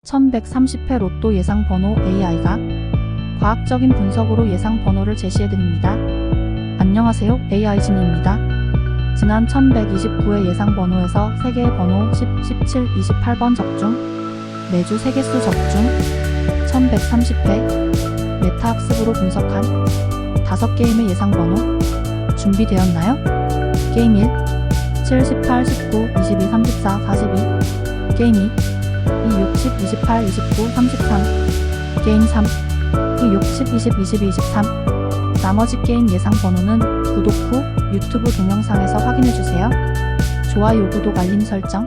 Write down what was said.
1130회 로또 예상 번호 AI가 과학적인 분석으로 예상 번호를 제시해드립니다. 안녕하세요, AI 진입니다. 지난 1129회 예상 번호에서 3개의 번호 10, 17, 28번 적중, 매주 3개수 적중, 1130회 메타학습으로 분석한 5게임의 예상 번호 준비되었나요? 게임 1 7, 18, 19, 22, 34, 42. 게임 2 2, 60, 28, 29, 33. 게임 3 2, 60, 20, 22, 23. 나머지 게임 예상 번호는 구독 후 유튜브 동영상에서 확인해주세요. 좋아요, 구독, 알림 설정